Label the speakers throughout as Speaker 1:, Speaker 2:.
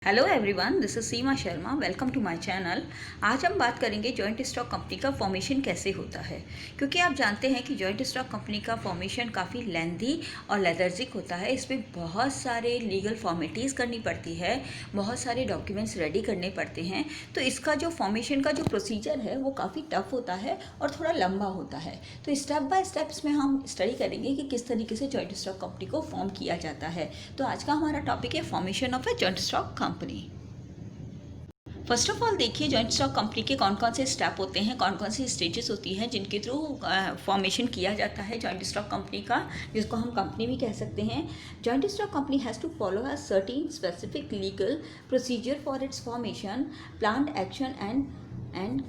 Speaker 1: Hello everyone, this is Seema Sharma. Welcome to my channel. आज हम बात करेंगे जॉइंट स्टॉक कंपनी का फॉर्मेशन कैसे होता है, क्योंकि आप जानते हैं कि जॉइंट स्टॉक कंपनी का फॉर्मेशन काफ़ी लेंथी और लेथर्जिक होता है। इसमें बहुत सारे लीगल फॉर्मेलिटीज़ करनी पड़ती है, बहुत सारे डॉक्यूमेंट्स रेडी करने पड़ते हैं। तो इसका जो फॉर्मेशन का जो प्रोसीजर है वो काफ़ी टफ होता है और थोड़ा लंबा होता है। तो स्टेप बाय स्टेप इसमें हम स्टडी करेंगे कि किस तरीके से जॉइंट स्टॉक कंपनी को फॉर्म किया जाता है। तो आज का हमारा टॉपिक है formation of a joint stock company. First of all देखिए, जॉइंट स्टॉक कंपनी के कौन कौन से स्टेप होते हैं, कौन कौन सी स्टेजेस होती हैं जिनके थ्रू फॉर्मेशन किया जाता है जॉइंट स्टॉक कंपनी का, जिसको हम कंपनी भी कह सकते हैं। Joint stock company has to follow a certain specific legal procedure for its formation, planned action and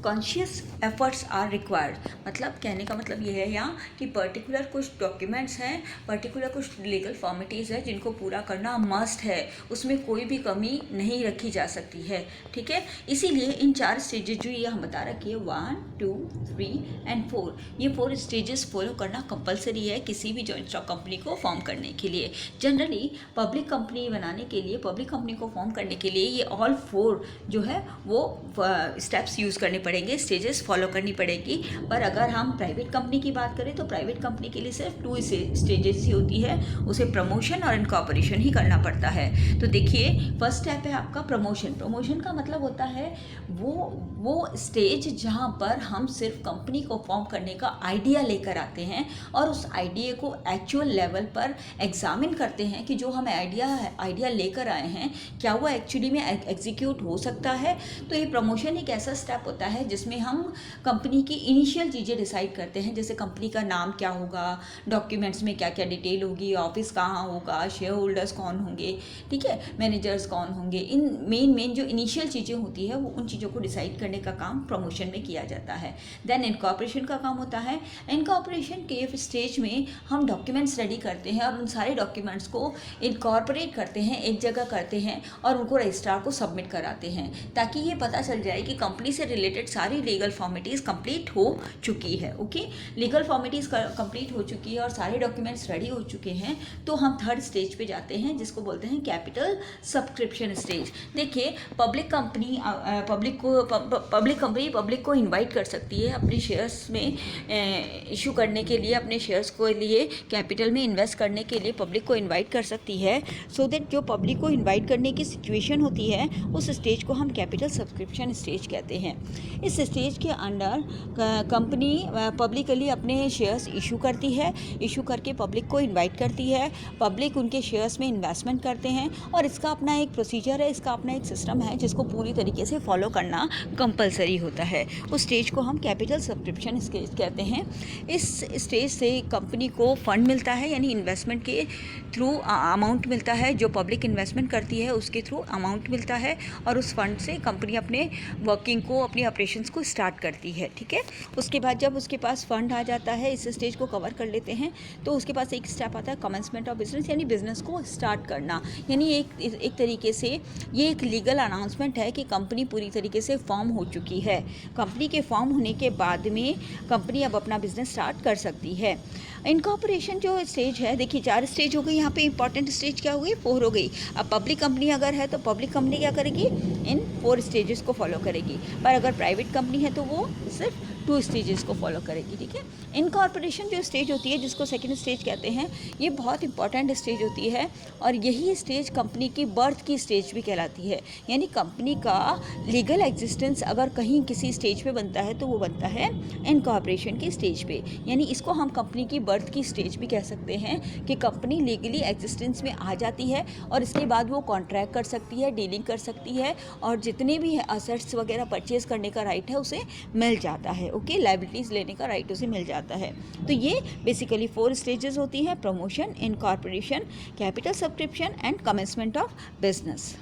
Speaker 1: conscious efforts are required. मतलब कहने का मतलब ये है यहाँ कि पर्टिकुलर कुछ डॉक्यूमेंट्स हैं, पर्टिकुलर कुछ लीगल फॉर्मेलिटीज़ है जिनको पूरा करना मस्ट है, उसमें कोई भी कमी नहीं रखी जा सकती है। ठीक है, इसीलिए इन 4 स्टेजेस जो ये हम बता रखी है 1, 2, 3 एंड 4, ये 4 स्टेजेस फॉलो करना कंपलसरी है किसी भी जॉइंट स्टॉक कंपनी को फॉर्म करने के लिए। जनरली पब्लिक कंपनी बनाने के लिए, पब्लिक कंपनी को फॉर्म करने के लिए ये ऑल 4 जो है वो स्टेप्स यूज़ करने पड़ेंगे, स्टेजेस फॉलो करनी पड़ेगी। पर अगर हम प्राइवेट कंपनी की बात करें तो प्राइवेट कंपनी के लिए सिर्फ 2 स्टेजेस ही होती है, उसे प्रमोशन और इनकॉर्पोरेशन ही करना पड़ता है। तो देखिए, फर्स्ट स्टेप है आपका प्रमोशन। प्रमोशन का मतलब होता है वो स्टेज जहाँ पर हम सिर्फ कंपनी को फॉर्म करने का आइडिया लेकर आते हैं और उस आइडिया को एक्चुअल लेवल पर एग्जामिन करते हैं कि जो हमें आइडिया लेकर आए हैं क्या वो एक्चुअली में एग्जीक्यूट हो सकता है। तो ये प्रमोशन एक ऐसा स्टेप होता है जिसमें हम कंपनी की इनिशियल चीज़ें डिसाइड करते हैं, जैसे कंपनी का नाम क्या होगा, डॉक्यूमेंट्स में क्या क्या डिटेल होगी, ऑफिस कहाँ होगा, शेयर होल्डर्स कौन होंगे, ठीक है, मैनेजर्स कौन होंगे। इन मेन जो इनिशियल चीज़ें होती है वो उन चीज़ों को डिसाइड करने का काम प्रमोशन में किया जाता है। देन इनकॉर्पोरेशन का काम होता है। इनकॉर्पोरेशन के स्टेज में हम डॉक्यूमेंट्स रेडी करते हैं और उन सारे डॉक्यूमेंट्स को इनकॉर्पोरेट करते हैं, एक जगह करते हैं और उनको रजिस्ट्रार को सबमिट कराते हैं, ताकि ये पता चल जाए कि कंपनी से रिलेटेड सारी लीगल फॉर्मेलिटीज़ कंप्लीट हो चुकी है। ओके, लीगल फॉर्मेलिटीज़ कंप्लीट हो चुकी है और सारे डॉक्यूमेंट्स रेडी हो चुके हैं, तो हम थर्ड स्टेज पे जाते हैं जिसको बोलते हैं कैपिटल सब्सक्रिप्शन स्टेज। देखिए, पब्लिक कंपनी पब्लिक को इनवाइट कर सकती है अपने शेयर्स में इशू करने के लिए, अपने शेयर्स को लिए कैपिटल में इन्वेस्ट करने के लिए पब्लिक को इन्वाइट कर सकती है। सो दैट जो पब्लिक को इन्वाइट करने की सिचुएशन होती है उस स्टेज को हम कैपिटल सब्सक्रिप्शन स्टेज कहते हैं। इस स्टेज के अंडर कंपनी पब्लिकली अपने शेयर्स इशू करती है, इशू करके पब्लिक को इनवाइट करती है, पब्लिक उनके शेयर्स में इन्वेस्टमेंट करते हैं और इसका अपना एक प्रोसीजर है, इसका अपना एक सिस्टम है जिसको पूरी तरीके से फॉलो करना कंपलसरी होता है। उस स्टेज को हम कैपिटल सब्सक्रिप्शन स्टेज कहते हैं। इस स्टेज से कंपनी को फंड मिलता है, यानी इन्वेस्टमेंट के थ्रू अमाउंट मिलता है, जो पब्लिक इन्वेस्टमेंट करती है उसके थ्रू अमाउंट मिलता है और उस फंड से कंपनी अपने वर्किंग को, अपनी ऑपरेशंस को स्टार्ट करती है। ठीक है, उसके बाद जब उसके पास फंड आ जाता है, इस स्टेज को कवर कर लेते हैं, तो उसके पास एक स्टेप आता है कमेंसमेंट ऑफ बिजनेस, यानी बिजनेस को स्टार्ट करना। यानी एक तरीके से ये एक लीगल अनाउंसमेंट है कि कंपनी पूरी तरीके से फॉर्म हो चुकी है। कंपनी के फॉर्म होने के बाद में कंपनी अब अपना बिजनेस स्टार्ट कर सकती है। इनकॉर्पोरेशन जो स्टेज है, देखिए 4 स्टेज हो गई, यहाँ पे इंपॉर्टेंट स्टेज क्या हो गई, 4 हो गई। अब पब्लिक कंपनी अगर है तो पब्लिक कंपनी क्या करेगी, इन 4 स्टेजेस को फॉलो करेगी, पर अगर प्राइवेट कंपनी है तो वो सिर्फ 2 स्टेजेस को फॉलो करेगी। ठीक है, इनकॉर्पोरेशन जो स्टेज होती है जिसको सेकंड स्टेज कहते हैं, ये बहुत इंपॉर्टेंट स्टेज होती है और यही स्टेज कंपनी की बर्थ की स्टेज भी कहलाती है। यानी कंपनी का लीगल एग्जिस्टेंस अगर कहीं किसी स्टेज पे बनता है तो वो बनता है इनकॉर्पोरेशन की स्टेज पे। यानी इसको हम कंपनी की बर्थ की स्टेज भी कह सकते हैं कि कंपनी लीगली एग्जिस्टेंस में आ जाती है और इसके बाद वो कॉन्ट्रैक्ट कर सकती है, डीलिंग कर सकती है और जितने भी असेट्स वगैरह परचेज करने का राइट है उसे मिल जाता है। ओके, लायबिलिटीज़ लेने का राइट उसे मिल जाता है। तो ये बेसिकली 4 स्टेजेस होती हैं, promotion, incorporation, capital subscription and commencement of business.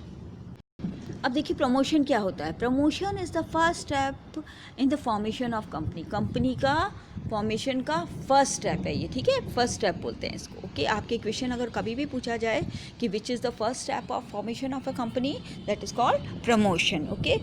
Speaker 1: अब देखिए प्रमोशन क्या होता है। Promotion is the first step in the formation of company. Company का फॉर्मेशन का फर्स्ट स्टेप है ये, ठीक है, फर्स्ट स्टेप बोलते हैं इसको। ओके, आपके क्वेश्चन अगर कभी भी पूछा जाए कि which is the first step of formation of a company, that is called promotion. Okay,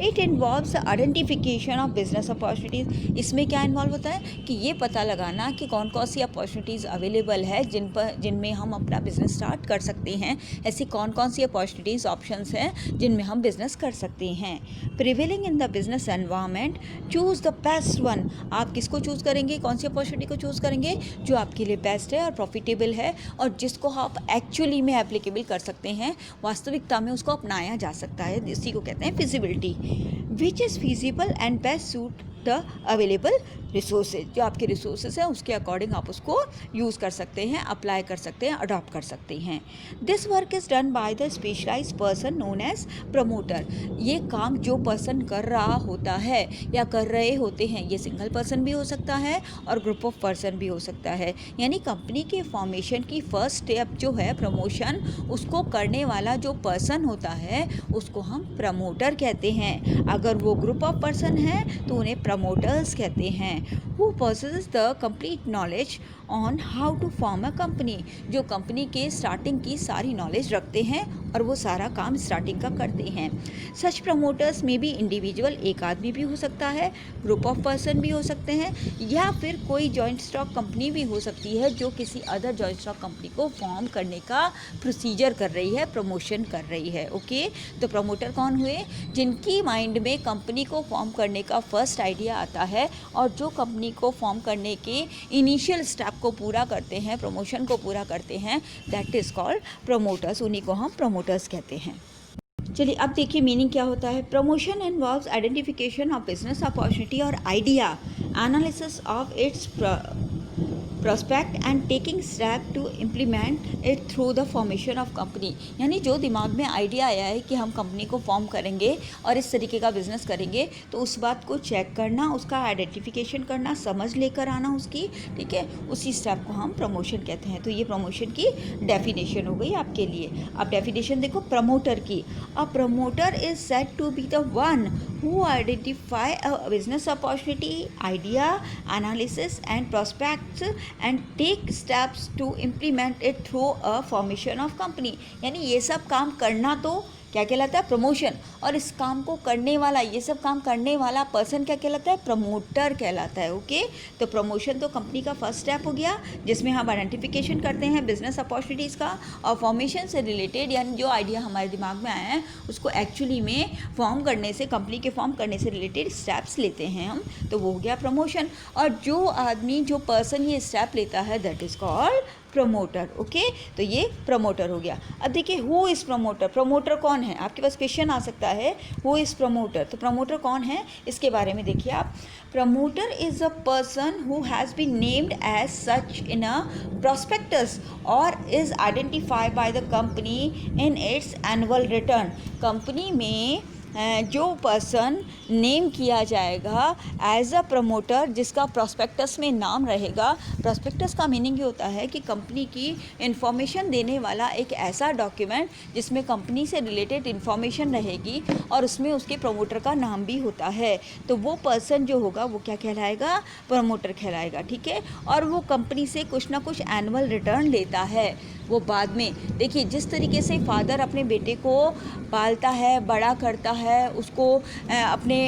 Speaker 1: it involves identification of business opportunities. इसमें क्या इन्वॉल्व होता है कि ये पता लगाना कि कौन कौन सी अपॉर्चुनिटीज़ अवेलेबल है जिनमें हम अपना बिजनेस स्टार्ट कर सकते हैं। ऐसी कौन कौन सी अपॉर्चुनिटीज़ ऑप्शंस हैं जिनमें हम बिजनेस कर सकते हैं। Prevailing in the business environment, choose the best one. आप किसको चूज़ करेंगे, कौन सी अपॉर्चुनिटी को चूज़ करेंगे जो आपके लिए बेस्ट है और प्रॉफिटेबल है और जिसको आप एक्चुअली में एप्लीकेबल कर सकते हैं, वास्तविकता में उसको अपनाया जा सकता है। इसी को कहते हैं feasibility. Which is feasible and best suit the available resources. जो आपके रिसोर्सेज हैं उसके अकॉर्डिंग आप उसको यूज़ कर सकते हैं, अप्लाई कर सकते हैं, अडॉप्ट कर सकते हैं। This work is done by the specialised person known as promoter. ये काम जो पर्सन कर रहा होता है या कर रहे होते हैं, ये सिंगल पर्सन भी हो सकता है और ग्रुप ऑफ पर्सन भी हो सकता है। यानी कंपनी के फॉर्मेशन की फर्स्ट स्टेप जो है प्रमोशन, उसको करने वाला जो पर्सन होता है उसको हम प्रमोटर कहते हैं। अगर वो ग्रुप ऑफ पर्सन है तो उन्हें प्रमोटर्स कहते हैं। Who possesses the complete knowledge on how to form a company। जो कंपनी के स्टार्टिंग की सारी नॉलेज रखते हैं और वो सारा काम स्टार्टिंग का करते हैं। सच प्रमोटर्स में भी इंडिविजुअल, एक आदमी भी हो सकता है, ग्रुप ऑफ पर्सन भी हो सकते हैं, या फिर कोई जॉइंट स्टॉक कंपनी भी हो सकती है जो किसी अदर जॉइंट स्टॉक कंपनी को फॉर्म करने का प्रोसीजर कर रही है, प्रमोशन कर रही है। ओके, तो प्रमोटर कौन हुए, जिनकी माइंड में कंपनी को फॉर्म करने का फर्स्ट आइडिया आता है और जो कंपनी को फॉर्म करने के इनिशियल स्टेप को पूरा करते हैं, प्रमोशन को पूरा करते हैं, दैट इज़ कॉल्ड प्रमोटर्स। उन्हीं को हम प्रमोटर्स कहते हैं। चलिए अब देखिए मीनिंग क्या होता है। Promotion involves identification of business opportunity और idea, analysis of its prospect and taking step to implement it through the formation of company. यानी जो दिमाग में आइडिया आया है कि हम कंपनी को फॉर्म करेंगे और इस तरीके का बिजनेस करेंगे, तो उस बात को चेक करना, उसका आइडेंटिफिकेशन करना, समझ लेकर आना उसकी, ठीक है, उसी स्टेप को हम प्रमोशन कहते हैं। तो ये प्रमोशन की डेफिनेशन हो गई आपके लिए। अब डेफिनेशन देखो प्रमोटर की। A promoter is said to be the one who identify a business opportunity, idea, analysis and prospects and take steps to implement it through a formation of company। यानी ये सब काम करना तो क्या कहलाता है, प्रमोशन। और इस काम को करने वाला, ये सब काम करने वाला पर्सन क्या कहलाता है, प्रमोटर कहलाता है। ओके, तो प्रमोशन तो कंपनी का फर्स्ट स्टेप हो गया जिसमें हम आइडेंटिफिकेशन करते हैं बिजनेस अपॉर्चुनिटीज़ का, और फॉर्मेशन से रिलेटेड यानी जो आइडिया हमारे दिमाग में आया है उसको एक्चुअली में फॉर्म करने से, कंपनी के फॉर्म करने से रिलेटेड स्टेप्स लेते हैं हम, तो वो हो गया प्रमोशन। और जो आदमी, जो पर्सन ये स्टेप लेता है, that is called promoter. Okay, तो ये प्रमोटर हो गया। अब देखिए हु इज़ प्रमोटर। प्रमोटर कौन है, आपके पास क्वेश्चन आ सकता है, हु इज़ प्रमोटर। तो प्रमोटर कौन है इसके बारे में देखिए आप। Promoter is a person who has been named as such in a prospectus और is identified by the company in its annual return. Company में जो पर्सन नेम किया जाएगा एज अ प्रमोटर, जिसका प्रॉस्पेक्टस में नाम रहेगा। प्रॉस्पेक्टस का मीनिंग ये होता है कि कंपनी की इन्फॉर्मेशन देने वाला एक ऐसा डॉक्यूमेंट जिसमें कंपनी से रिलेटेड इन्फॉर्मेशन रहेगी और उसमें उसके प्रमोटर का नाम भी होता है। तो वो पर्सन जो होगा वो क्या कहलाएगा, प्रमोटर कहलाएगा, ठीक है। और वो कंपनी से कुछ ना कुछ एनुअल रिटर्न लेता है। वो बाद में देखिए, जिस तरीके से फादर अपने बेटे को पालता है, बड़ा करता है, उसको अपने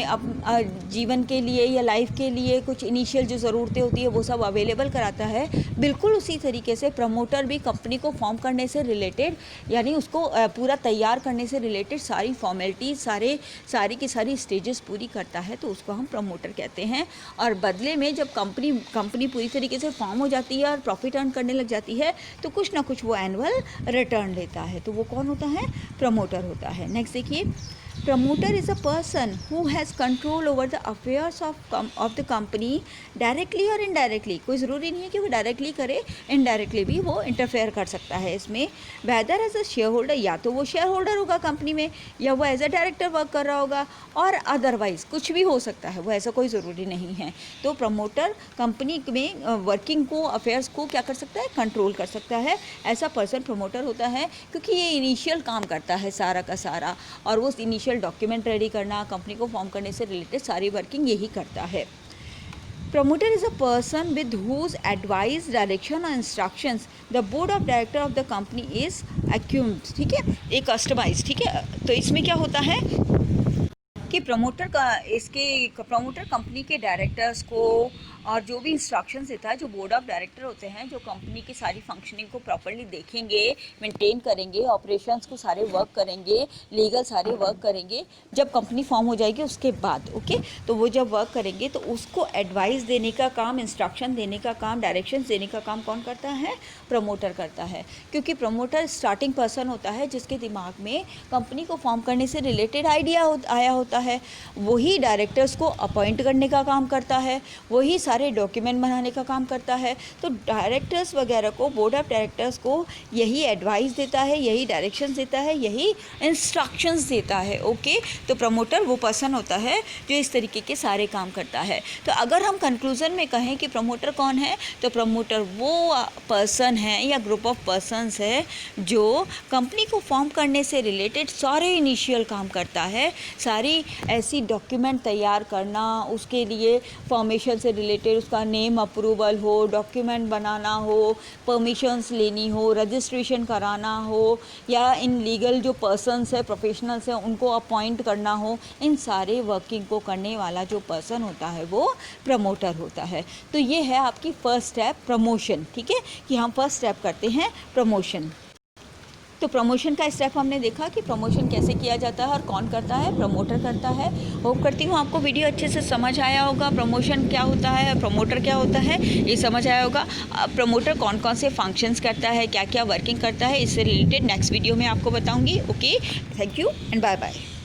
Speaker 1: जीवन के लिए या लाइफ के लिए कुछ इनिशियल जो ज़रूरतें होती है वो सब अवेलेबल कराता है, बिल्कुल उसी तरीके से प्रमोटर भी कंपनी को फॉर्म करने से रिलेटेड, यानी उसको पूरा तैयार करने से रिलेटेड सारी फॉर्मेलिटीज, सारी की सारी स्टेजेस पूरी करता है, तो उसको हम प्रमोटर कहते हैं। और बदले में जब कंपनी पूरी तरीके से फॉर्म हो जाती है और प्रॉफिट अर्न करने लग जाती है, तो कुछ ना कुछ वो एनुअल रिटर्न लेता है, तो वो कौन होता है, प्रमोटर होता है। नेक्स्ट देखिए, promoter is a person who has control over the affairs of the company directly और इनडायरेक्टली। कोई ज़रूरी नहीं है कि वो डायरेक्टली करे, इनडायरेक्टली भी वो इंटरफेयर कर सकता है इसमें। Whether as a shareholder, या तो वो शेयर होल्डर होगा कंपनी में, या वो एज अ डायरेक्टर वर्क कर रहा होगा, और अदरवाइज कुछ भी हो सकता है, वो ऐसा कोई ज़रूरी नहीं है। तो प्रमोटर कंपनी में वर्किंग को, अफेयर्स को क्या कर सकता है, कंट्रोल कर सकता है। ऐसा पर्सन प्रमोटर होता है क्योंकि ये इनिशियल काम करता है सारा का सारा, और वो इनिशियल इनिशियल डॉक्यूमेंट रेडी करना, कंपनी को फॉर्म करने से रिलेटेड सारी वर्किंग यही करता है। Promoter is a person with whose advice, direction और instructions the board of director of the company is assumed, ठीक है, एक कस्टमाइज, ठीक है। तो इसमें क्या होता है कि प्रमोटर कंपनी के डायरेक्टर्स को और जो भी इंस्ट्रक्शंस देता है, जो बोर्ड ऑफ डायरेक्टर होते हैं, जो कंपनी की सारी फंक्शनिंग को प्रॉपर्ली देखेंगे, मेंटेन करेंगे, ऑपरेशंस को सारे वर्क करेंगे, लीगल सारे वर्क करेंगे, जब कंपनी फॉर्म हो जाएगी उसके बाद, ओके। तो वो जब वर्क करेंगे तो उसको एडवाइस देने का काम, इंस्ट्रक्शन देने का काम, डायरेक्शंस देने का काम कौन करता है? प्रमोटर करता है, क्योंकि प्रमोटर स्टार्टिंग पर्सन होता है जिसके दिमाग में कंपनी को फॉर्म करने से रिलेटेड आइडिया आया होता है। वही डायरेक्टर्स को अपॉइंट करने का काम करता है, वही सारे डॉक्यूमेंट बनाने का काम करता है। तो डायरेक्टर्स वगैरह को, बोर्ड ऑफ डायरेक्टर्स को यही एडवाइस देता है, यही डायरेक्शंस देता है, यही इंस्ट्रक्शंस देता है, ओके। तो प्रमोटर वो पर्सन होता है जो इस तरीके के सारे काम करता है। तो अगर हम कंक्लूजन में कहें कि प्रमोटर कौन है, तो प्रमोटर वो पर्सन है या ग्रुप ऑफ पर्सनस है जो कंपनी को फॉर्म करने से रिलेटेड सारे इनिशियल काम करता है, सारी ऐसी डॉक्यूमेंट तैयार करना, उसके लिए फॉर्मेशन से रिलेटेड उसका नेम अप्रूवल हो, डॉक्यूमेंट बनाना हो, परमिशंस लेनी हो, रजिस्ट्रेशन कराना हो, या इन लीगल जो पर्सनस है, प्रोफेशनल्स हैं, उनको अपॉइंट करना हो, इन सारे वर्किंग को करने वाला जो पर्सन होता है वो प्रमोटर होता है। तो ये है आपकी फर्स्ट स्टेप, प्रमोशन, ठीक है, कि हम फर्स्ट स्टेप करते हैं प्रमोशन। तो प्रमोशन का स्टेप हमने देखा कि प्रमोशन कैसे किया जाता है और कौन करता है, प्रमोटर करता है। होप करती हूँ आपको वीडियो अच्छे से समझ आया होगा, प्रमोशन क्या होता है, प्रमोटर क्या होता है, ये समझ आया होगा। प्रमोटर कौन कौन से फंक्शंस करता है, क्या क्या वर्किंग करता है, इससे रिलेटेड नेक्स्ट वीडियो में आपको बताऊँगी। Okay, thank you and bye bye.